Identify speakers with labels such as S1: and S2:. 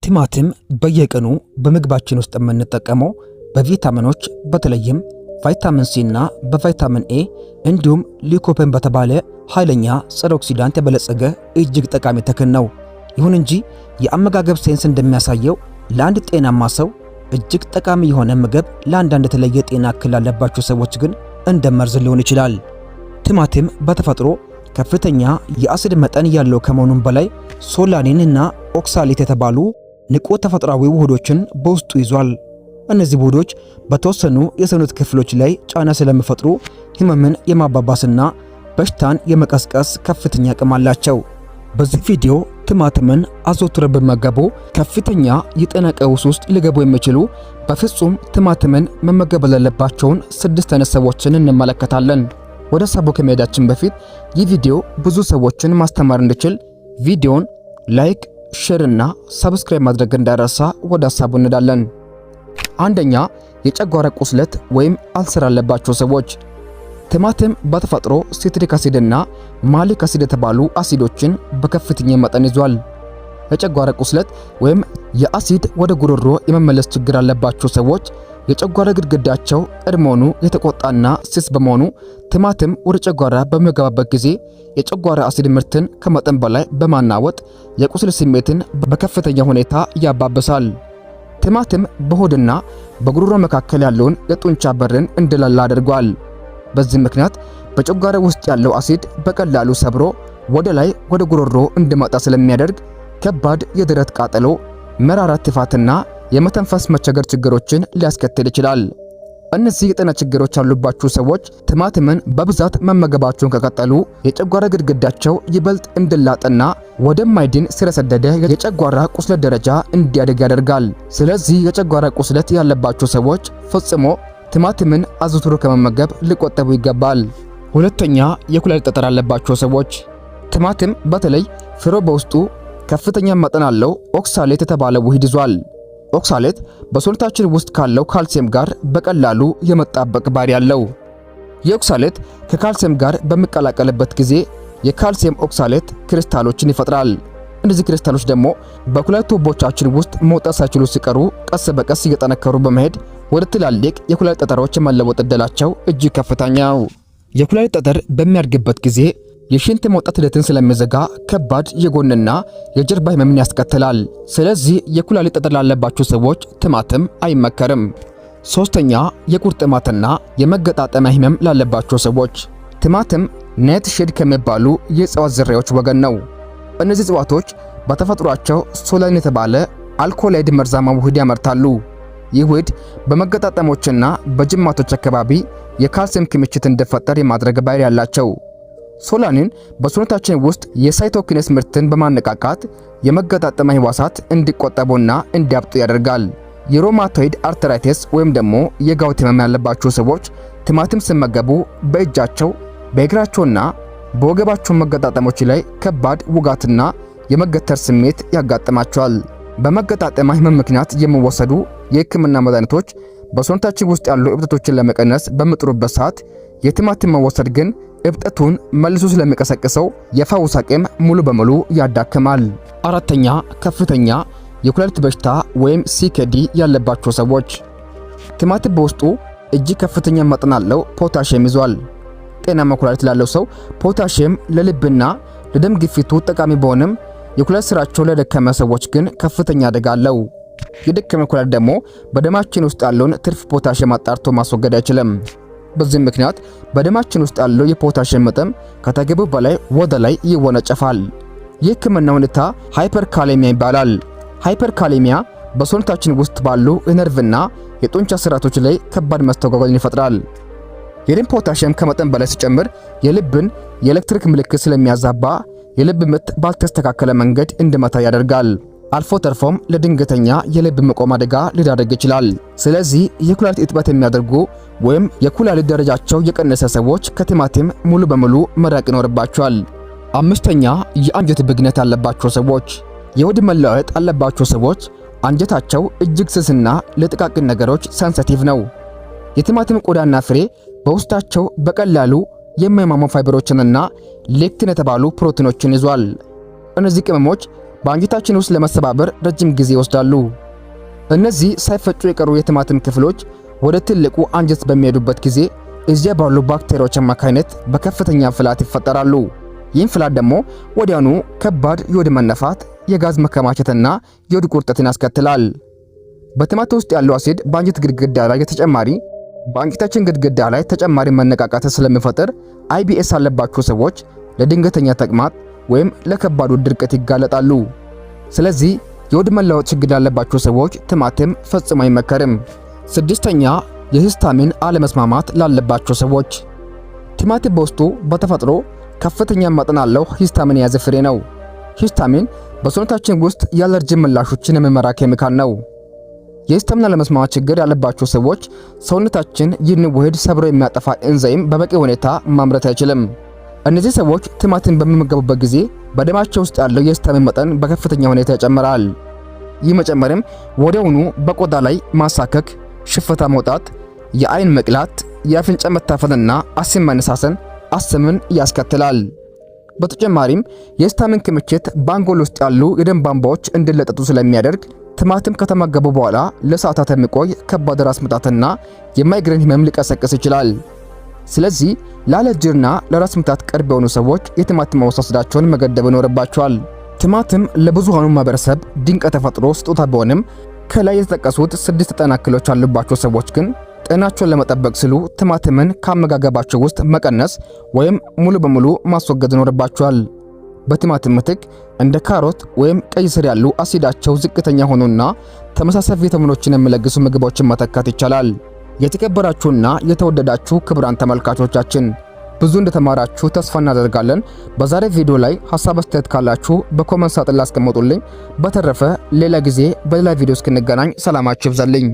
S1: ቲማቲም በየቀኑ በምግባችን ውስጥ የምንጠቀመው በቪታሚኖች በተለይም ቫይታሚን ሲ እና በቫይታሚን ኤ እንዲሁም ሊኮፔን በተባለ ኃይለኛ ጸረ ኦክሲዳንት የበለጸገ እጅግ ጠቃሚ ተክል ነው። ይሁን እንጂ የአመጋገብ ሳይንስ እንደሚያሳየው ለአንድ ጤናማ ሰው እጅግ ጠቃሚ የሆነ ምግብ ለአንዳንድ የተለየ ጤና እክል ላለባቸው ሰዎች ግን እንደ መርዝ ሊሆን ይችላል። ቲማቲም በተፈጥሮ ከፍተኛ የአሲድ መጠን ያለው ከመሆኑም በላይ ሶላኒን እና ኦክሳሌት የተባሉ ንቁ ተፈጥሯዊ ውህዶችን በውስጡ ይዟል። እነዚህ ውህዶች በተወሰኑ የሰውነት ክፍሎች ላይ ጫና ስለሚፈጥሩ ህመምን የማባባስና በሽታን የመቀስቀስ ከፍተኛ አቅም አላቸው። በዚህ ቪዲዮ ቲማቲምን አዘውትረው በመገቡ ከፍተኛ የጤና ቀውስ ውስጥ ሊገቡ የሚችሉ በፍጹም ቲማቲምን መመገብ የሌለባቸውን 6 አይነት ሰዎችን እንመለከታለን። ወደ ሀሳቡ ከመሄዳችን በፊት ይህ ቪዲዮ ብዙ ሰዎችን ማስተማር እንዲችል ቪዲዮን ላይክ፣ ሼር እና ሰብስክራይብ ማድረግ እንዳይረሳ። ወደ ሀሳቡ እንሄዳለን። አንደኛ፣ የጨጓራ ቁስለት ወይም አልሰር ያለባቸው ሰዎች። ቲማቲም በተፈጥሮ ሲትሪክ አሲድ እና ማሊክ አሲድ የተባሉ አሲዶችን በከፍተኛ መጠን ይዟል። የጨጓራ ቁስለት ወይም የአሲድ ወደ ጉሮሮ የመመለስ ችግር ያለባቸው ሰዎች የጨጓራ ግድግዳቸው ቀድሞውኑ የተቆጣና ስስ በመሆኑ ቲማቲም ወደ ጨጓራ በሚገባበት ጊዜ የጨጓራ አሲድ ምርትን ከመጠን በላይ በማናወጥ የቁስል ስሜትን በከፍተኛ ሁኔታ ያባብሳል። ቲማቲም በሆድና በጉሮሮ መካከል ያለውን የጡንቻ በርን እንዲላላ አድርጓል። በዚህ ምክንያት በጨጓራ ውስጥ ያለው አሲድ በቀላሉ ሰብሮ ወደ ላይ ወደ ጉሮሮ እንዲመጣ ስለሚያደርግ ከባድ የደረት ቃጠሎ፣ መራራ ትፋትና የመተንፈስ መቸገር ችግሮችን ሊያስከትል ይችላል። እነዚህ የጤና ችግሮች ያሉባቸው ሰዎች ቲማቲምን በብዛት መመገባቸውን ከቀጠሉ የጨጓራ ግድግዳቸው ይበልጥ እንዲላጥና ወደማይድን ስር የሰደደ የጨጓራ ቁስለት ደረጃ እንዲያድግ ያደርጋል። ስለዚህ የጨጓራ ቁስለት ያለባቸው ሰዎች ፈጽሞ ቲማቲምን አዘውትሮ ከመመገብ ሊቆጠቡ ይገባል። ሁለተኛ፣ የኩላሊት ጠጠር ያለባቸው ሰዎች። ቲማቲም በተለይ ፍሬው በውስጡ ከፍተኛ መጠን ያለው ኦክሳሌት የተባለ ውህድ ይዟል። ኦክሳሌት በሰውነታችን ውስጥ ካለው ካልሲየም ጋር በቀላሉ የመጣበቅ ባህሪ ያለው። የኦክሳሌት ከካልሲየም ጋር በሚቀላቀልበት ጊዜ የካልሲየም ኦክሳሌት ክሪስታሎችን ይፈጥራል። እነዚህ ክሪስታሎች ደግሞ በኩላሊት ቱቦቻችን ውስጥ መውጣት ሳይችሉ ሲቀሩ ቀስ በቀስ እየጠነከሩ በመሄድ ወደ ትላልቅ የኩላሊት ጠጠሮች የመለወጥ ዕድላቸው እጅግ ከፍተኛ ነው። የኩላሊት ጠጠር በሚያድግበት ጊዜ የሽንት መውጣት ሂደትን ስለሚዘጋ ከባድ የጎንና የጀርባ ህመምን ያስከትላል። ስለዚህ የኩላሊት ጠጠር ላለባቸው ሰዎች ቲማቲም አይመከርም። ሶስተኛ፣ የቁርጥማትና የመገጣጠሚያ ህመም ላለባቸው ሰዎች። ቲማቲም ናይት ሼድ ከሚባሉ የእጽዋት ዝርያዎች ወገን ነው። እነዚህ እጽዋቶች በተፈጥሯቸው ሶላኒን የተባለ አልኮላይድ መርዛማ ውህድ ያመርታሉ። ይህ ውህድ በመገጣጠሞችና በጅማቶች አካባቢ የካልሲየም ክምችት እንዲፈጠር የማድረግ ባህሪ ያላቸው። ሶላኒን በሰውነታችን ውስጥ የሳይቶኪኔስ ምርትን በማነቃቃት የመገጣጠሚያ ህዋሳት እንዲቆጠቡና እንዲያብጡ ያደርጋል። የሮማቶይድ አርተራይቲስ ወይም ደግሞ የጋውት ህመም ያለባቸው ሰዎች ቲማቲም ሲመገቡ በእጃቸው በእግራቸውና በወገባቸው መገጣጠሞች ላይ ከባድ ውጋትና የመገተር ስሜት ያጋጥማቸዋል። በመገጣጠሚያ ህመም ምክንያት የሚወሰዱ የህክምና መድኃኒቶች በሰውነታችን ውስጥ ያሉ እብጠቶችን ለመቀነስ በሚጥሩበት ሰዓት የቲማቲም መወሰድ ግን እብጠቱን መልሶ ስለሚቀሰቅሰው የፈውስ አቅም ሙሉ በሙሉ ያዳክማል። አራተኛ፣ ከፍተኛ የኩላሊት በሽታ ወይም ሲኬዲ ያለባቸው ሰዎች። ቲማቲም በውስጡ እጅግ ከፍተኛ መጠን ያለው ፖታሺየም ይዟል። ጤናማ ኩላሊት ላለው ሰው ፖታሺየም ለልብና ለደም ግፊቱ ጠቃሚ ቢሆንም የኩላሊት ስራቸው ለደከመ ሰዎች ግን ከፍተኛ አደጋ አለው። የደከመ ኩላሊት ደግሞ በደማችን ውስጥ ያለውን ትርፍ ፖታሺየም አጣርቶ ማስወገድ አይችልም። በዚህ ምክንያት በደማችን ውስጥ ያለው የፖታሺየም መጠን ከተገቢው በላይ ወደ ላይ ይወነጨፋል። የህክምና ሁኔታ ሃይፐርካሌሚያ ይባላል። ሃይፐርካሌሚያ በሰውነታችን ውስጥ ባሉ የነርቭና የጡንቻ ስርዓቶች ላይ ከባድ መስተጓጎልን ይፈጥራል። የደም ፖታሺየም ከመጠን በላይ ሲጨምር የልብን የኤሌክትሪክ ምልክት ስለሚያዛባ የልብ ምት ባልተስተካከለ መንገድ እንዲመታ ያደርጋል። አልፎ ተርፎም ለድንገተኛ የልብ መቆም አደጋ ሊዳረግ ይችላል። ስለዚህ የኩላሊት እጥበት የሚያደርጉ ወይም የኩላሊት ደረጃቸው የቀነሰ ሰዎች ከቲማቲም ሙሉ በሙሉ መራቅ ይኖርባቸዋል። አምስተኛ፣ የአንጀት ብግነት ያለባቸው ሰዎች። የሆድ መለዋወጥ ያለባቸው ሰዎች አንጀታቸው እጅግ ስስና ለጥቃቅን ነገሮች ሴንሲቲቭ ነው። የቲማቲም ቆዳና ፍሬ በውስጣቸው በቀላሉ የማይሟሙ ፋይበሮችንና ሌክቲን የተባሉ ፕሮቲኖችን ይዟል። እነዚህ ቅመሞች በአንጀታችን ውስጥ ለመሰባበር ረጅም ጊዜ ይወስዳሉ። እነዚህ ሳይፈጩ የቀሩ የቲማቲም ክፍሎች ወደ ትልቁ አንጀት በሚሄዱበት ጊዜ እዚያ ባሉ ባክቴሪያዎች አማካይነት በከፍተኛ ፍላት ይፈጠራሉ። ይህም ፍላት ደግሞ ወዲያውኑ ከባድ የሆድ መነፋት፣ የጋዝ መከማቸትና የሆድ ቁርጠትን ያስከትላል። በቲማቲም ውስጥ ያለው አሲድ በአንጀት ግድግዳ ላይ በአንጀታችን ግድግዳ ላይ ተጨማሪ መነቃቃት ስለሚፈጥር IBS ያለባቸው ሰዎች ለድንገተኛ ተቅማጥ ወይም ለከባዱ ድርቀት ይጋለጣሉ። ስለዚህ የሆድ መለወጥ ችግር ያለባቸው ሰዎች ቲማቲም ፈጽሞ አይመከርም። ስድስተኛ የሂስታሚን አለመስማማት ላለባቸው ሰዎች። ቲማቲም በውስጡ በተፈጥሮ ከፍተኛ መጠን ያለው ሂስታሚን የያዘ ፍሬ ነው። ሂስታሚን በሰውነታችን ውስጥ የአለርጂ ምላሾችን የሚመራ ኬሚካል ነው። የሂስታሚን አለመስማማት ችግር ያለባቸው ሰዎች ሰውነታችን ይህን ውህድ ሰብሮ የሚያጠፋ ኤንዛይም በበቂ ሁኔታ ማምረት አይችልም። እነዚህ ሰዎች ቲማቲም በሚመገቡበት ጊዜ በደማቸው ውስጥ ያለው የሂስታሚን መጠን በከፍተኛ ሁኔታ ይጨምራል። ይህ መጨመርም ወዲያውኑ በቆዳ ላይ ማሳከክ፣ ሽፍታ መውጣት፣ የአይን መቅላት፣ የአፍንጫ መታፈንና አስም መነሳስን አስምን ያስከትላል። በተጨማሪም የሂስታሚን ክምችት በአንጎል ውስጥ ያሉ የደም ቧንቧዎች እንዲለጠጡ ስለሚያደርግ ቲማቲም ከተመገቡ በኋላ ለሰዓታት የሚቆይ ከባድ ራስ ምታትና የማይግሬን ህመም ሊቀሰቅስ ይችላል። ስለዚህ ለአለርጂና ለራስ ምታት ቅርብ የሆኑ ሰዎች የቲማቲም አወሳሰዳቸውን መገደብ ይኖርባቸዋል። ቲማቲም ለብዙሃኑ ማህበረሰብ ድንቅ ተፈጥሮ ስጦታ ቢሆንም ከላይ የተጠቀሱት 6 ጤና እክሎች ያሉባቸው ሰዎች ግን ጤናቸውን ለመጠበቅ ሲሉ ቲማቲምን ከአመጋገባቸው ውስጥ መቀነስ ወይም ሙሉ በሙሉ ማስወገድ ይኖርባቸዋል። በቲማቲም ምትክ እንደ ካሮት ወይም ቀይ ስር ያሉ አሲዳቸው ዝቅተኛ ሆኑና ተመሳሳይ ቪታሚኖችን የሚለግሱ ምግቦችን መተካት ይቻላል። የተከበራችሁና የተወደዳችሁ ክቡራን ተመልካቾቻችን ብዙ እንደተማራችሁ ተስፋ እናደርጋለን። በዛሬ ቪዲዮ ላይ ሐሳብ አስተያየት ካላችሁ በኮሜንት ሳጥን ላይ አስቀምጡልኝ። በተረፈ ሌላ ጊዜ በሌላ ቪዲዮ እስክንገናኝ ሰላማችሁ ይብዛልኝ።